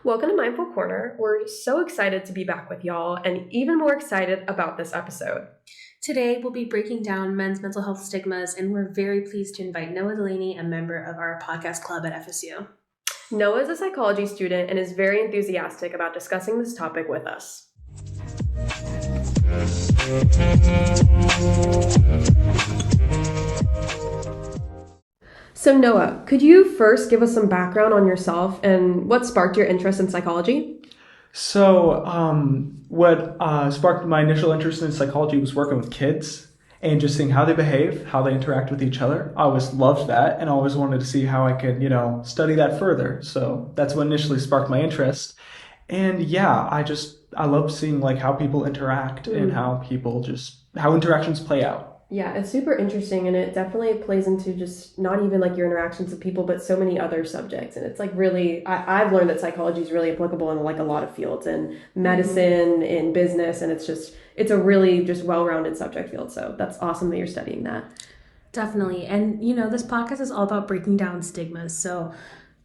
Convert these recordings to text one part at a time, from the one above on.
Welcome to Mindful Corner. We're so excited to be back with y'all and even more excited about this episode. Today, we'll be breaking down men's mental health stigmas, and we're very pleased to invite Noah Delaney, a member of our podcast club at FSU. Noah is a psychology student and is very enthusiastic about discussing this topic with us. So Noah, could you first give us some background on yourself and what sparked your interest in psychology? So, what sparked my initial interest in psychology was working with kids and just seeing how they behave, how they interact with each other. I always loved that and always wanted to see how I could, study that further. So that's what initially sparked my interest. And yeah, I love seeing like how people interact and how interactions play out. Yeah, it's super interesting, and it definitely plays into just not even like your interactions with people, but so many other subjects. And it's like really, I've learned that psychology is really applicable in like a lot of fields, in medicine, in business, and it's a really just well-rounded subject field. So that's awesome that you're studying that. Definitely. And, this podcast is all about breaking down stigmas. So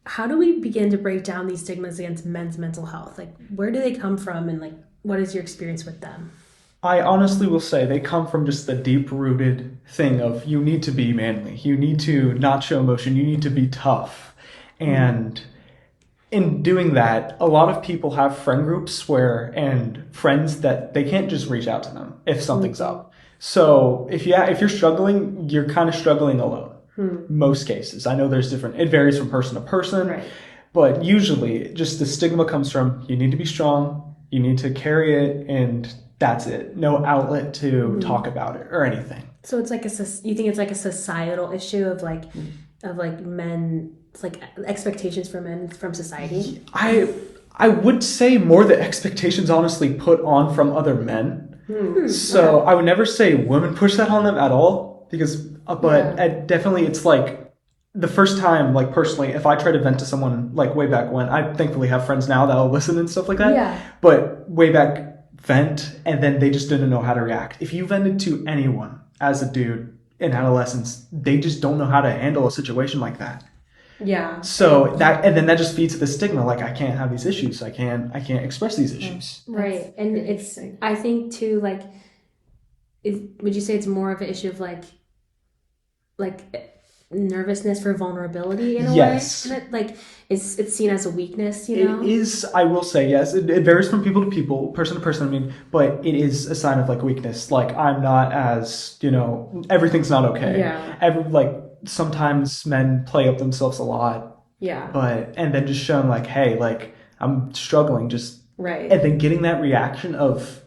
how do we begin to break down these stigmas against men's mental health? Like, where do they come from, and like, what is your experience with them? I honestly will say they come from just the deep-rooted thing of you need to be manly. You need to not show emotion. You need to be tough. And in doing that, a lot of people have friend groups and friends that they can't just reach out to them if something's up. So if you're struggling, you're kind of struggling alone. Most cases. I know it varies from person to person. Right. But usually just the stigma comes from you need to be strong, you need to carry it, and that's it. No outlet to talk about it or anything. So it's like you think it's like a societal issue of like men, it's like expectations for men from society? I would say more the expectations honestly put on from other men. So I would never say women push that on them at all definitely it's like the first time, like personally, if I try to vent to someone like way back when, I thankfully have friends now that'll listen and stuff like that. Yeah. But way back, vent, and then they just didn't know how to react. If you vented to anyone as a dude in adolescence, they just don't know how to handle a situation like that. Yeah. So that just feeds the stigma. Like, I can't have these issues. I can't express these issues. Right. And it's, I think too, like, would you say it's more of an issue of like nervousness for vulnerability in a way? Like it's seen as a weakness, It is, I will say, yes. It varies from people to people, person to person, but it is a sign of like weakness. Like, I'm not as, everything's not okay. Yeah. Sometimes men play up themselves a lot. Yeah. And then just showing like, hey, like, I'm struggling, just right. And then getting that reaction of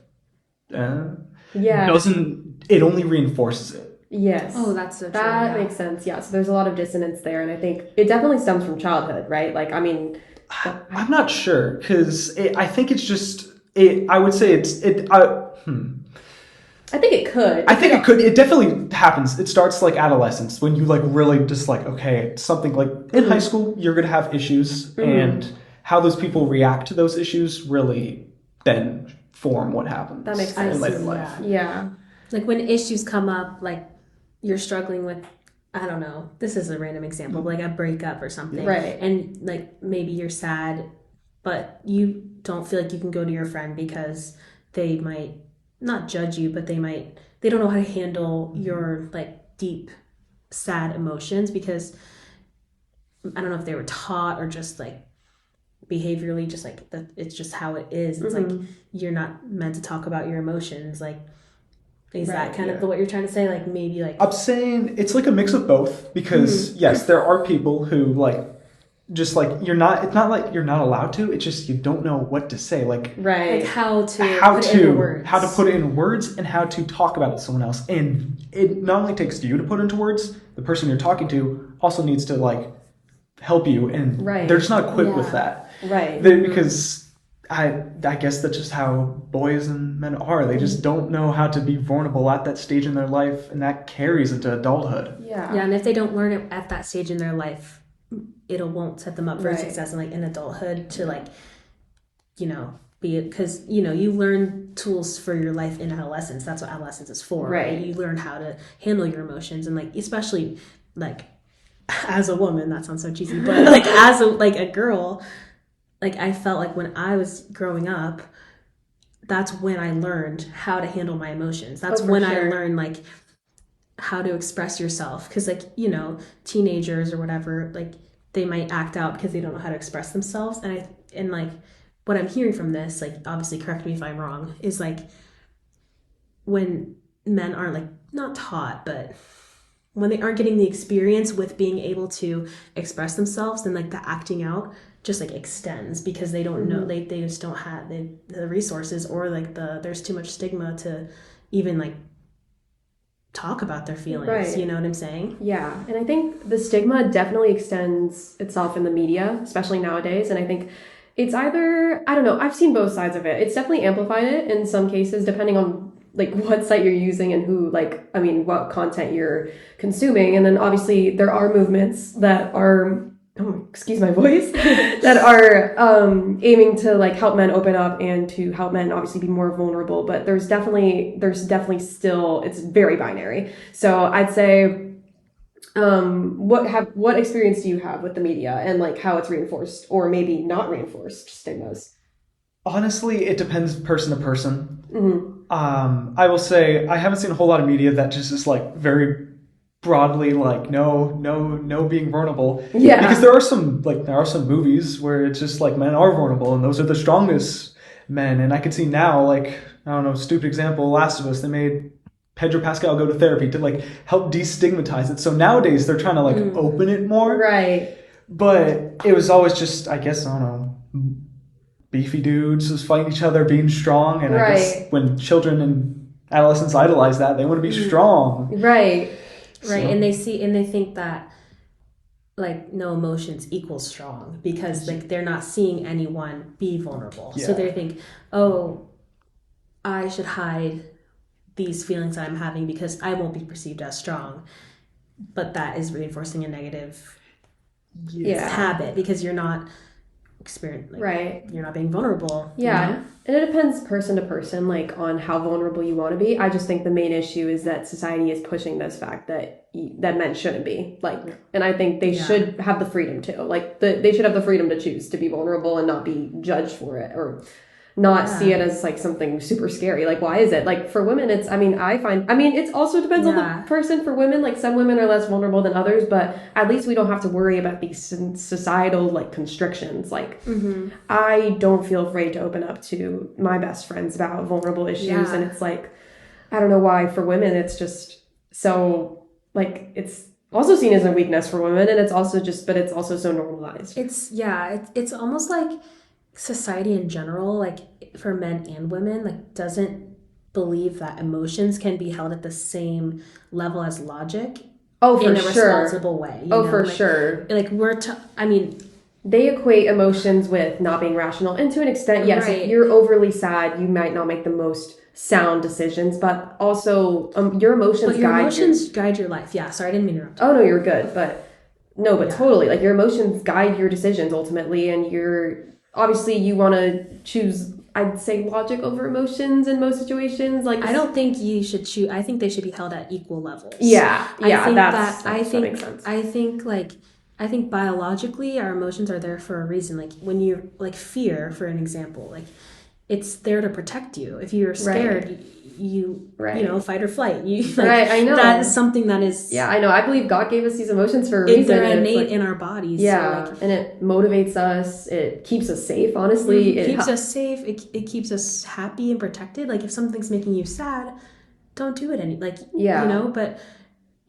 it only reinforces it. Yes. Oh, that's so true. That makes sense. Yeah. So there's a lot of dissonance there. And I think it definitely stems from childhood, right? Like, I mean, I'm not sure, because I think it's just, I would say I think it could. I think it could. It definitely happens. It starts like adolescence, when you like really just like, okay, something like in high school, you're going to have issues, and how those people react to those issues really then form what happens. That makes sense. In later life. Yeah. Like when issues come up, like you're struggling with, I don't know, this is a random example, but like a breakup or something. Right. And like maybe you're sad, but you don't feel like you can go to your friend because they might not judge you, but they don't know how to handle your like deep, sad emotions, because I don't know if they were taught or just like behaviorally, just like that, it's just how it is. It's like you're not meant to talk about your emotions. Like, is that kind of what you're trying to say? Like, maybe like, I'm saying it's like a mix of both, because yes, there are people who like just like it's not like you're not allowed to, it's just you don't know what to say, like like how to put it in words and how to talk about it to someone else. And it not only takes you to put into words, the person you're talking to also needs to like help you, and they're just not equipped with that, because I guess that's just how boys and men are. They just don't know how to be vulnerable at that stage in their life, and that carries into adulthood. Yeah, and if they don't learn it at that stage in their life, it won't set them up for success in like in adulthood to like, be it because you learn tools for your life in adolescence. That's what adolescence is for, right? You learn how to handle your emotions, and like especially like as a woman, that sounds so cheesy, but like as a girl, like I felt like when I was growing up, that's when I learned how to handle my emotions. That's when I learned like how to express yourself, because like teenagers or whatever, like they might act out because they don't know how to express themselves, and like what I'm hearing from this, like obviously correct me if I'm wrong, is like when men aren't like not taught, but when they aren't getting the experience with being able to express themselves, then like the acting out just like extends because they don't know, they just don't have the resources, or like there's too much stigma to even like talk about their feelings. You know what I'm saying? Yeah. And I think the stigma definitely extends itself in the media, especially nowadays. And I think it's either, I don't know, I've seen both sides of it. It's definitely amplified it in some cases, depending on like what site you're using and who, like, I mean, what content you're consuming. And then obviously there are movements that are, excuse my voice, that are aiming to like help men open up and to help men obviously be more vulnerable. But there's definitely still, it's very binary. So I'd say, what experience do you have with the media and like how it's reinforced or maybe not reinforced stigmas? Honestly, it depends person to person. I will say I haven't seen a whole lot of media that just is like very broadly like no being vulnerable. Yeah. Because there are some movies where it's just like men are vulnerable and those are the strongest men. And I could see now, like, I don't know, stupid example, Last of Us, they made Pedro Pascal go to therapy to like help destigmatize it. So nowadays they're trying to like open it more. Right. But it was always just, I guess, I don't know, beefy dudes just fighting each other, being strong. And I guess when children and adolescents idolize that, they want to be strong. Right. Right. So. And they think that like no emotions equals strong because like they're not seeing anyone be vulnerable. Yeah. So they think, oh, I should hide these feelings I'm having because I won't be perceived as strong. But that is reinforcing a negative habit because you're not you're not being vulnerable. Yeah. And it depends person to person, like on how vulnerable you want to be. I just think the main issue is that society is pushing this fact that men shouldn't be like, and I think they should have the freedom to like they should have the freedom to choose to be vulnerable and not be judged for it or not see it as like something super scary. Like, why is it? Like for women, it's, it also depends on the person. For women, like some women are less vulnerable than others, but at least we don't have to worry about these societal like constrictions. Like I don't feel afraid to open up to my best friends about vulnerable issues. And it's like, I don't know why for women, it's just so like, it's also seen as a weakness for women. And it's also but it's also so normalized. It's almost like society in general, like for men and women, like doesn't believe that emotions can be held at the same level as logic. In a responsible way. Sure. Like they equate emotions with not being rational, and to an extent, yes. If you're overly sad, you might not make the most sound decisions, but also your emotions guide your life. Yeah, sorry, I didn't mean to interrupt. Oh no, you're good, but totally, like your emotions guide your decisions ultimately, and obviously you want to choose, I'd say, logic over emotions in most situations. Like I don't think you should choose. I think they should be held at equal levels. That makes sense. I think biologically our emotions are there for a reason. Like when you're like fear, for an example, like it's there to protect you. If you're scared, you fight or flight. I know. That is something that is... Yeah, I know. I believe God gave us these emotions for a reason. They're innate in our bodies. Yeah, so and it motivates us. It keeps us safe, honestly. It keeps us safe. It keeps us happy and protected. Like if something's making you sad, don't do it but...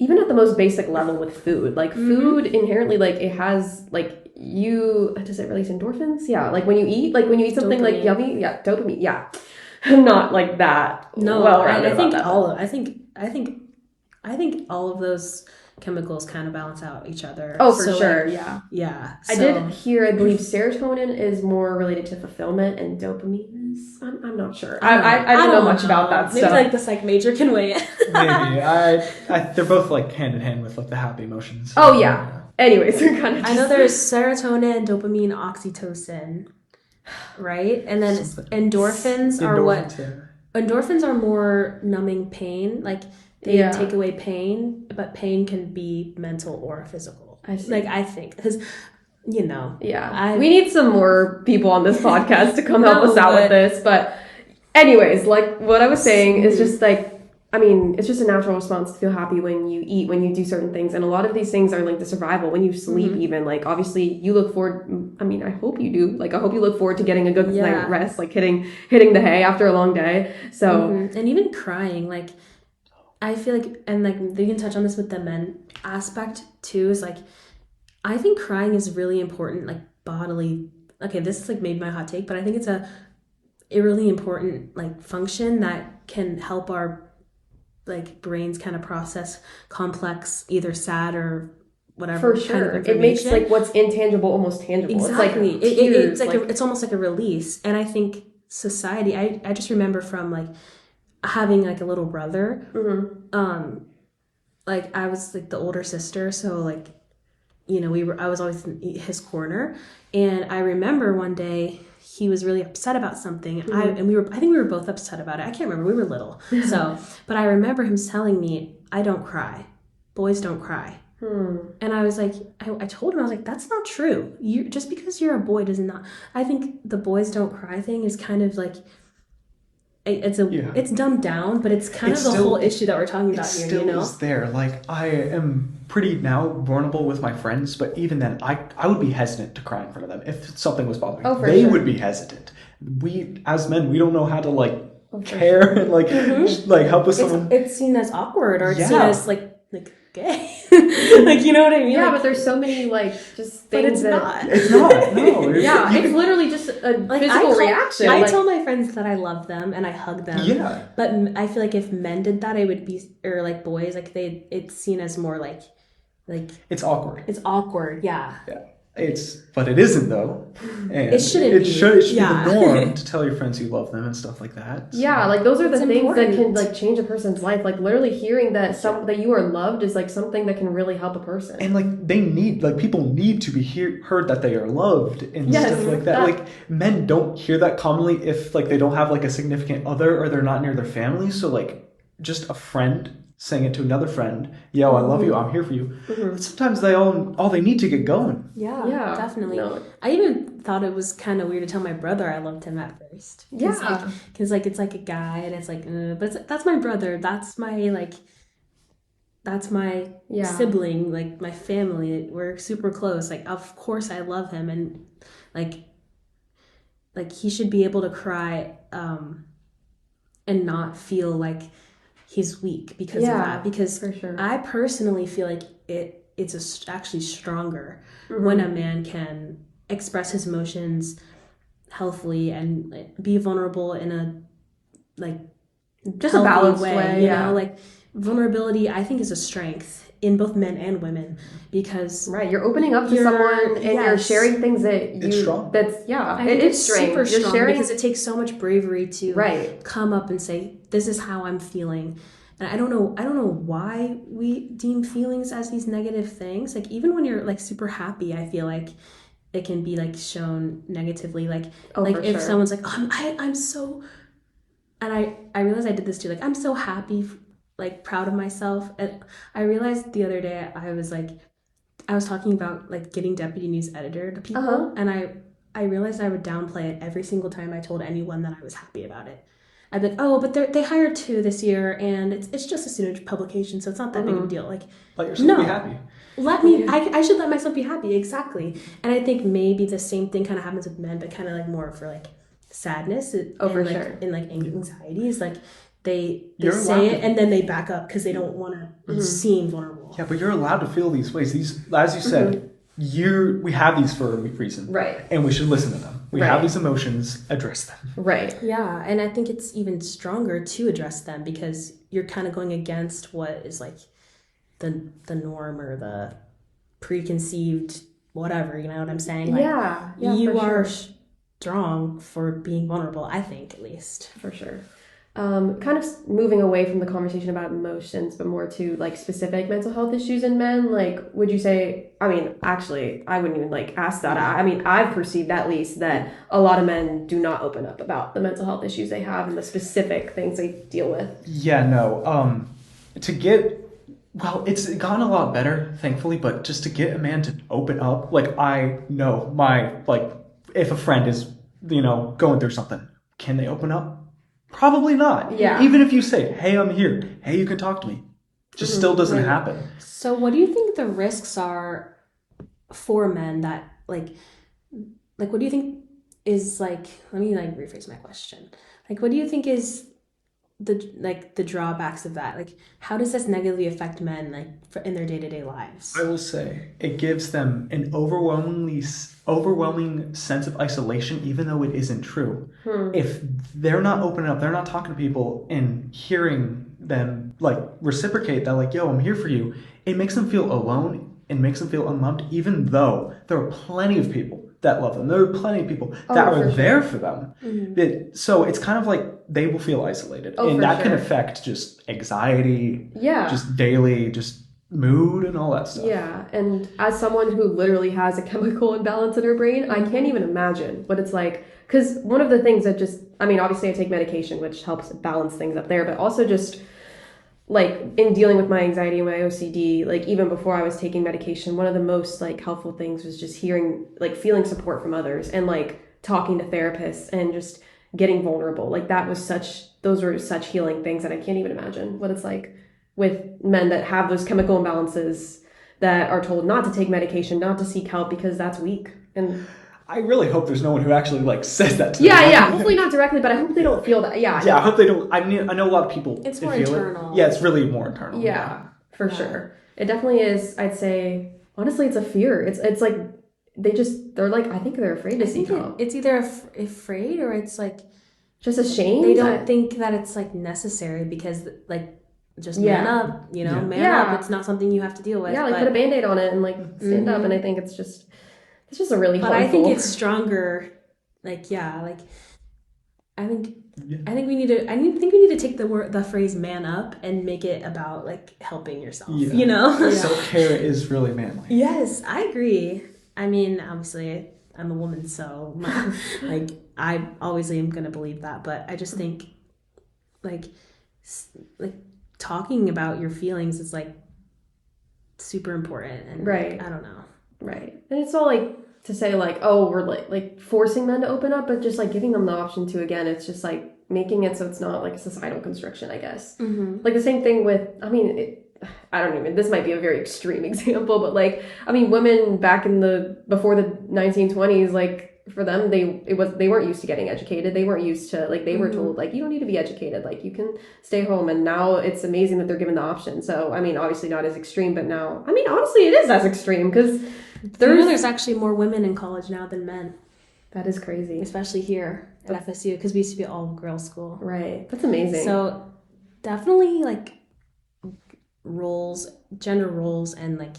Even at the most basic level with food, like food inherently, like it has like does it release endorphins? Yeah, like when you eat something like yummy, dopamine, I'm not like that. No, I think all of those chemicals kind of balance out each other. Oh, for sure. Yeah. I did hear, I believe serotonin is more related to fulfillment and dopamine is, I'm not sure. I don't know much about that stuff. Maybe like the psych major can weigh in. Maybe. They're both like hand in hand with like the happy emotions. Oh yeah. Anyways, I know there's serotonin, dopamine, oxytocin. right? And then Something. endorphins are what? Endorphins, Endorphins are more numbing pain. Like they Yeah. take away pain, but pain can be mental or physical. I see. Like I think because Yeah. We need some more people on this podcast to come help us out with this. But anyways, like what I was saying is just like, I mean, it's just a natural response to feel happy when you eat, when you do certain things. And a lot of these things are linked to survival. When you sleep, even, like, obviously you look forward, I mean, I hope you do. Like, I hope you look forward to getting a good night rest, like hitting the hay after a long day. So, and even crying, like, I feel like, and like, you can touch on this with the men aspect too, is like, I think crying is really important, like bodily. Okay, this is like maybe my hot take, but I think it's a really important like function that can help our like brains kind of process complex, either sad or whatever for kind sure, of information. it makes like what's intangible almost tangible. Exactly, It's like it's almost like a release. And I think society. I just remember from like having like a little brother. Like I was like the older sister, so like I was always in his corner, and I remember one day he was really upset about something, and I think we were both upset about it. I can't remember, we were little, so but I remember him telling me, "I don't cry, boys don't cry." And I was like, I told him, I was like, that's not true. You just because you're a boy does not. I think the boys don't cry thing is kind of like it's dumbed down, but it's kind of the whole issue that we're talking about here. Still is there. Like I am pretty now vulnerable with my friends, but even then, I would be hesitant to cry in front of them if something was bothering me. They would be hesitant. We as men, we don't know how to like care and like like help with someone. It's seen as awkward, or it's seen as like gay. Like, you know what I mean? Yeah, like, but there's so many like just things. But it's that, not. It's not. No. Yeah, it's literally just a like, physical reaction. I tell my friends that I love them and I hug them. Yeah. But I feel like if men did that, it would be, or like boys, like it's seen as more like it's awkward. It's awkward. Yeah. Yeah. But it isn't though. And it shouldn't be. It should be the norm to tell your friends you love them and stuff like that. So. Yeah, like those are the things that can like change a person's life. Like literally hearing that that you are loved is like something that can really help a person. And like people need to be heard that they are loved and stuff like that. Like men don't hear that commonly if like they don't have like a significant other or they're not near their family. So like just a friend saying it to another friend, "Yo, I love you. I'm here for you." Sometimes they all they need to get going. Yeah, definitely. No. I even thought it was kind of weird to tell my brother I loved him at first. Because like it's like a guy, and it's like, but that's my brother. That's my sibling, like my family. We're super close. Like of course I love him, and like he should be able to cry, and not feel like he's weak because of that. Because for sure. I personally feel like it's actually stronger when a man can express his emotions healthily and like, be vulnerable in a like just a balanced way. You know, like vulnerability I think is a strength in both men and women, because you're opening up to someone and you're sharing things that it's strong. It is super strong. You're sharing because it takes so much bravery to come up and say, this is how I'm feeling. And I don't know why we deem feelings as these negative things. Like even when you're like super happy, I feel like it can be like shown negatively. Like if someone's like, I'm so, and I realized I did this too. Like I'm so happy, like proud of myself. And I realized the other day I was talking about like getting deputy news editor to people, and I realized I would downplay it every single time I told anyone that I was happy about it. I'd be like, oh, but they hired 2 this year, and it's just a student publication, so it's not that big of a deal. Like, let yourself be happy. I should let myself be happy, exactly. And I think maybe the same thing kind of happens with men, but kind of like more for like sadness and like anxieties. Like they say it and then they back up because they don't want to seem vulnerable. Yeah, but you're allowed to feel these ways. These, as you said, we have these for a reason, right? And we should listen to them. We have these emotions, address them. Right. Yeah, and I think it's even stronger to address them because you're kind of going against what is like the norm or the preconceived whatever, you know what I'm saying? Like, you are strong for being vulnerable, I think, at least. For sure. Kind of moving away from the conversation about emotions, but more to like specific mental health issues in men. Like, would you say? I mean, actually, I wouldn't even like ask that. I mean, I've perceived at least that a lot of men do not open up about the mental health issues they have and the specific things they deal with. Yeah, no. To get well, it's gotten a lot better, thankfully. But just to get a man to open up, like I know if a friend is going through something, can they open up? Probably not. Yeah. Even if you say, "Hey, I'm here. Hey, you can talk to me," just still doesn't happen. So what do you think the risks are for men that like what do you think is like, let me like rephrase my question. Like what do you think is the drawbacks of that? Like how does this negatively affect men like in their day-to-day lives? I will say it gives them an overwhelming sense of isolation, even though it isn't true. If they're not opening up, they're not talking to people and hearing them like reciprocate that, like, yo, I'm here for you, it makes them feel alone and makes them feel unloved, even though there are plenty of people that love them. There are plenty of people that are there for them. So it's kind of like they will feel isolated. And that can affect just anxiety, just daily, just mood and all that stuff. Yeah, and as someone who literally has a chemical imbalance in her brain, I can't even imagine what it's like. Because one of the things that obviously I take medication, which helps balance things up there, but also just like in dealing with my anxiety and my OCD, like even before I was taking medication, one of the most like helpful things was just hearing, like feeling support from others and like talking to therapists and just getting vulnerable. Like those were such healing things that I can't even imagine what it's like with men that have those chemical imbalances that are told not to take medication, not to seek help because that's weak. And I really hope there's no one who actually like says that to them. Yeah. Hopefully not directly, but I hope they don't feel that. Yeah, I hope they don't. I mean, I know a lot of people. It's more feel internal. It. Yeah, it's really more internal. Yeah, for sure. It definitely is. I'd say honestly, it's a fear. It's like they're like, I think they're afraid to seek help. It's either afraid or it's like just ashamed. They don't think that it's like necessary because like just man up, man up. It's not something you have to deal with. Yeah, like put a Band-Aid on it and like stand up. And I think it's just a really harmful. But I think it's stronger. Like I think we need to take the phrase "man up" and make it about like helping yourself. Yeah. Self-care is really manly. Yes, I agree. I mean, obviously, I'm a woman, so like I always am gonna believe that. But I just think like talking about your feelings is like super important. And right. I don't know. Right, and it's all like to say like, oh, we're like forcing men to open up, but just like giving them the option to. Again, it's just like making it so it's not like a societal constriction, I guess. Like the same thing with, this might be a very extreme example, but like, I mean, women back before the 1920s, like for them, they weren't used to getting educated. They weren't used to like, they were told like, you don't need to be educated. Like you can stay home. And now it's amazing that they're given the option. So, I mean, obviously not as extreme, but now, I mean, honestly, it is as extreme because there's actually more women in college now than men. That is crazy. Especially here at FSU, because we used to be all girls school. Right. That's amazing. So definitely like gender roles and like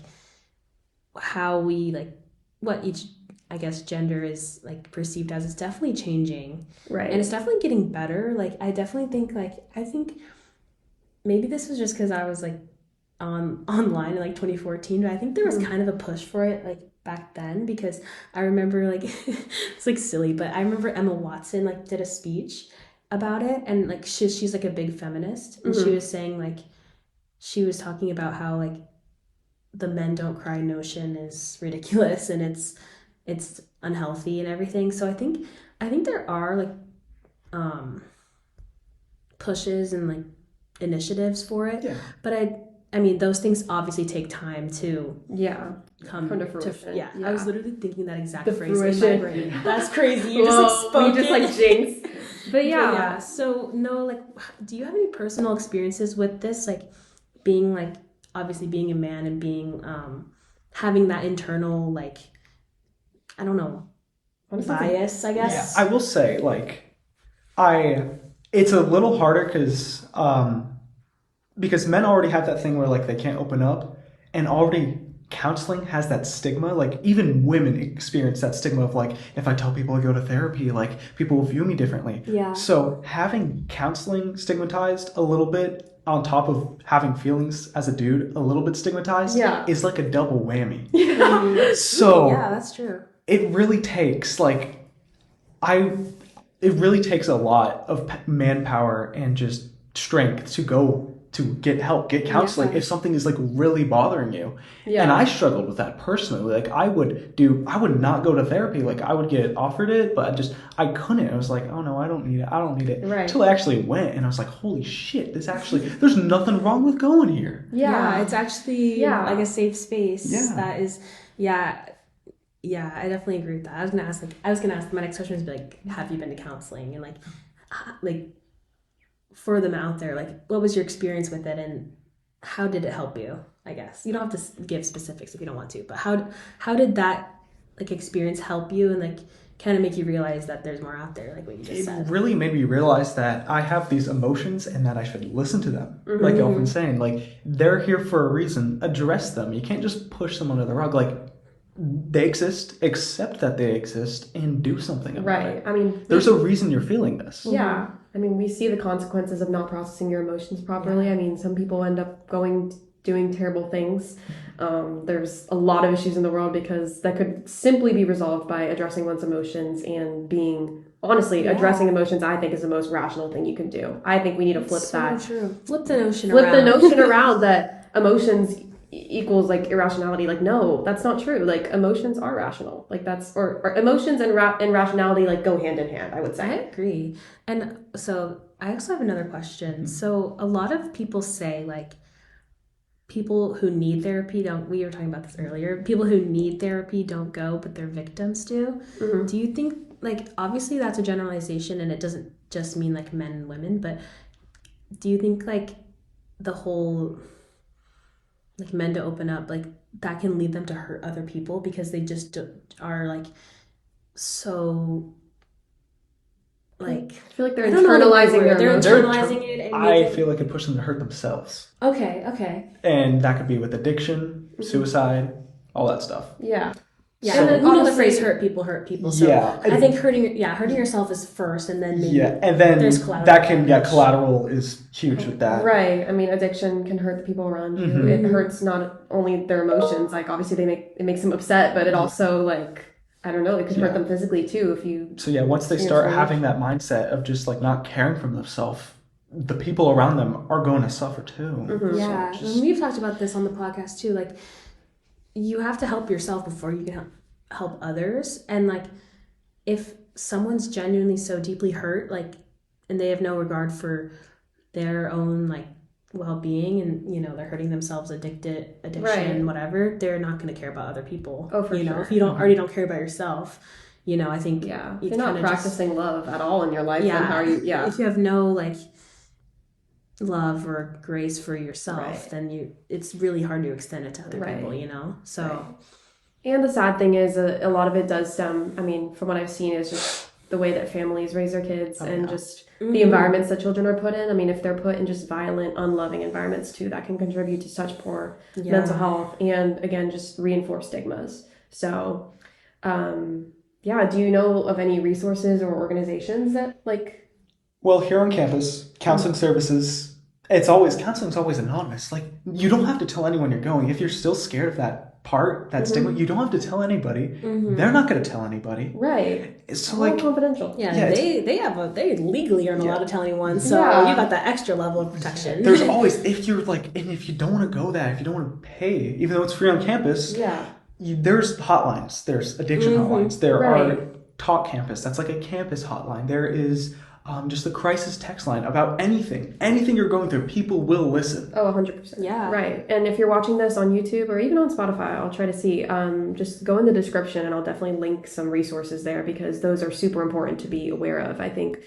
how we like what each, I guess, gender is like perceived as, it's definitely changing. Right. And it's definitely getting better. Like I definitely think I think maybe this was just because I was like online in like 2014, but I think there was kind of a push for it like back then, because I remember like it's like silly, but I remember Emma Watson like did a speech about it, and like she's like a big feminist, and she was saying like, she was talking about how like the men don't cry notion is ridiculous and it's unhealthy and everything. So I think there are like pushes and like initiatives for it. Yeah. But I mean, those things obviously take time to come to fruition. Yeah. I was literally thinking that exact The phrase fruition. in my brain. That's crazy. You just like spoke just like jinx. But yeah. So no, like, do you have any personal experiences with this? Like being like, obviously being a man and being, having that internal, like, I don't know, bias, I guess. Yeah, I will say like, it's a little harder because men already have that thing where like they can't open up, and already counseling has that stigma. Like even women experience that stigma of like, if I tell people I go to therapy, like people will view me differently. Yeah. So having counseling stigmatized a little bit on top of having feelings as a dude a little bit stigmatized is like a double whammy. So yeah, that's true. it really takes it really takes a lot of manpower and just strength to go to get help, get counseling if something is like really bothering you. And I struggled with that personally. Like I would not go to therapy. Like I would get offered it, but I couldn't. I was like, oh no, I don't need it. Right. Until I actually went and I was like, holy shit, there's nothing wrong with going here. Yeah, it's actually like a safe space. Yeah. That is, yeah, I definitely agree with that. I was gonna ask. My next question was like, have you been to counseling? And like for them out there, like, what was your experience with it, and how did it help you? I guess you don't have to give specifics if you don't want to, but how did that like experience help you, and like kind of make you realize that there's more out there, like what you just said? It really made me realize that I have these emotions and that I should listen to them. Like Elvin's saying, like they're here for a reason. Address them. You can't just push them under the rug. Like they exist, accept that they exist, and do something about it. I mean, there's a reason you're feeling this. Yeah. I mean, we see the consequences of not processing your emotions properly. I mean, some people end up doing terrible things. There's a lot of issues in the world because that could simply be resolved by addressing one's emotions and being, honestly, addressing emotions, I think, is the most rational thing you can do. I think we need to flip that. True. Flip the notion around that emotions equals like irrationality. Like, no, that's not true. Like emotions are rational. Like that's or emotions and rationality like go hand in hand, I would say. I agree. And so I also have another question. So a lot of people say like people who need therapy we were talking about this earlier, people who need therapy don't go, but their victims do. Do you think, like, obviously that's a generalization and it doesn't just mean like men and women, but do you think like the whole like men to open up, like that can lead them to hurt other people because they just are like so like, I feel like they're internalizing it. And I feel like it pushes them to hurt themselves. Okay. And that could be with addiction, suicide, all that stuff. Yeah. Yeah, So, and you know the phrase "hurt people." So yeah, I think hurting yourself is first, and then maybe and then there's collateral. That can collateral is huge with that. Right. I mean, addiction can hurt the people around you. It hurts not only their emotions. Like obviously it makes them upset, but it also like I don't know. It could hurt them physically too if you. So once they start having that mindset of just like not caring for themselves, the people around them are going to suffer too. Yeah, So and we've talked about this on the podcast too. Like, you have to help yourself before you can help others. And like, if someone's genuinely so deeply hurt, like, and they have no regard for their own like well-being, and they're hurting themselves, addiction, whatever, they're not going to care about other people. Oh, for sure. If you already don't care about yourself, I think if you're not practicing love at all in your life, then how are you? If you have no like love or grace for yourself, then it's really hard to extend it to other people, so and the sad thing is a lot of it does stem, I mean, from what I've seen, is just the way that families raise their kids and just the environments that children are put in. I mean, if they're put in just violent, unloving environments too, that can contribute to such poor mental health and again just reinforce stigmas. So do you know of any resources or organizations that like well, here on campus, counseling services, counseling's always anonymous. Like, you don't have to tell anyone you're going. If you're still scared of that part, that stigma, you don't have to tell anybody. They're not going to tell anybody. Right. So all like confidential. They legally aren't allowed to tell anyone. So you got that extra level of protection. There's always, if you're like, and if you don't want to go that, if you don't want to pay, even though it's free on campus, there's hotlines. There's addiction hotlines. There are Talk Campus. That's like a campus hotline. There is just the crisis text line about anything you're going through. People will listen. Oh, 100%. Yeah. Right. And if you're watching this on YouTube or even on Spotify, I'll try to see, just go in the description and I'll definitely link some resources there because those are super important to be aware of. I think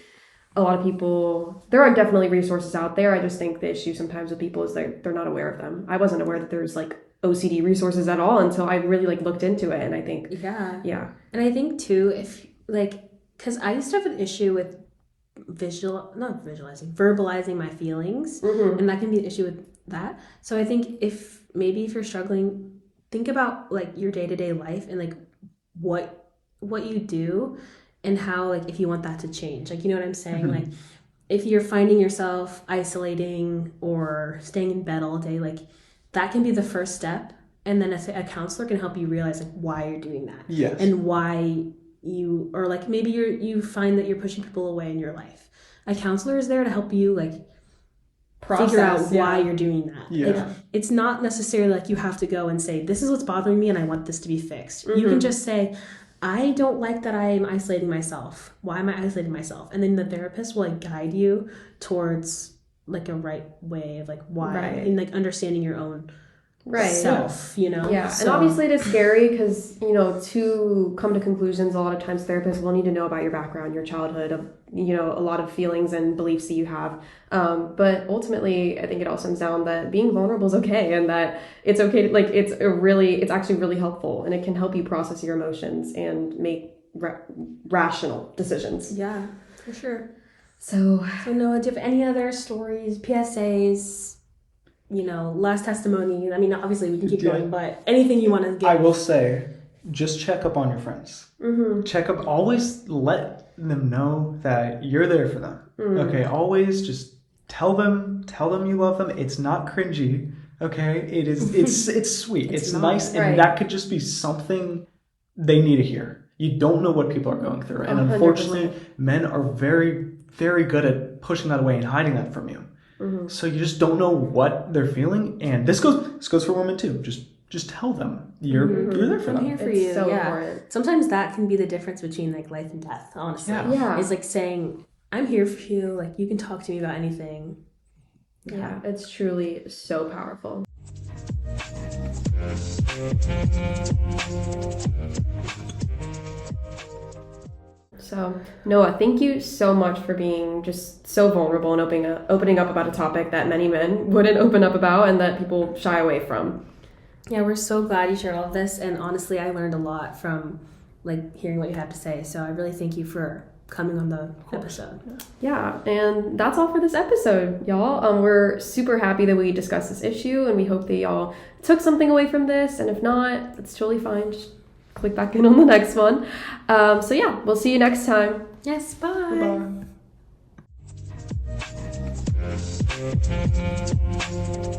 a lot of people, there are definitely resources out there. I just think the issue sometimes with people is they're not aware of them. I wasn't aware that there's like OCD resources at all until I really like looked into it. And I think, And I think too, if like, because I used to have an issue with verbalizing my feelings, and that can be an issue with that. So I think if you're struggling think about like your day-to-day life and like what you do and how like if you want that to change. Like, you know what I'm saying? Like if you're finding yourself isolating or staying in bed all day, like that can be the first step. And then a counselor can help you realize like why you're doing that. Yes. And why you, or like maybe you find that you're pushing people away in your life. A counselor is there to help you like figure out why you're doing that. Yeah. Like, it's not necessarily like you have to go and say, this is what's bothering me and I want this to be fixed. You can just say, I don't like that I'm isolating myself. Why am I isolating myself? And then the therapist will like guide you towards like a right way of like why and like understanding your own self, you know? Yeah, and obviously it is scary because, you know, to come to conclusions, a lot of times therapists will need to know about your background, your childhood, you know, a lot of feelings and beliefs that you have. But ultimately, I think it all comes down that being vulnerable is okay, and that it's okay to, like, it's actually really helpful, and it can help you process your emotions and make rational decisions. Yeah, for sure. So Noah, do you have any other stories, PSAs, you know, last testimony? I mean, obviously we can keep going, but anything you want to give? I will say, just check up on your friends. Check up. Always let them know that you're there for them. Okay. Always just tell them you love them. It's not cringy. Okay. It is. It's sweet. It's nice, and that could just be something they need to hear. You don't know what people are going through, and 100%. unfortunately, men are very, very good at pushing that away and hiding that from you. So you just don't know what they're feeling, and this goes for women too. Just tell them you're there for them. I'm here for it's you. so yeah. important. Sometimes that can be the difference between like life and death. Honestly, Yeah. It's like saying, "I'm here for you. Like you can talk to me about anything." Yeah, it's truly so powerful. So, Noah, thank you so much for being just so vulnerable and opening up about a topic that many men wouldn't open up about and that people shy away from. Yeah, we're so glad you shared all of this, and honestly, I learned a lot from like hearing what you have to say. So I really thank you for coming on the episode. Yeah, and that's all for this episode, y'all. We're super happy that we discussed this issue, and we hope that y'all took something away from this. And if not, that's totally fine. Just click back in on the next one. So yeah, we'll see you next time. Yes, bye. Bye.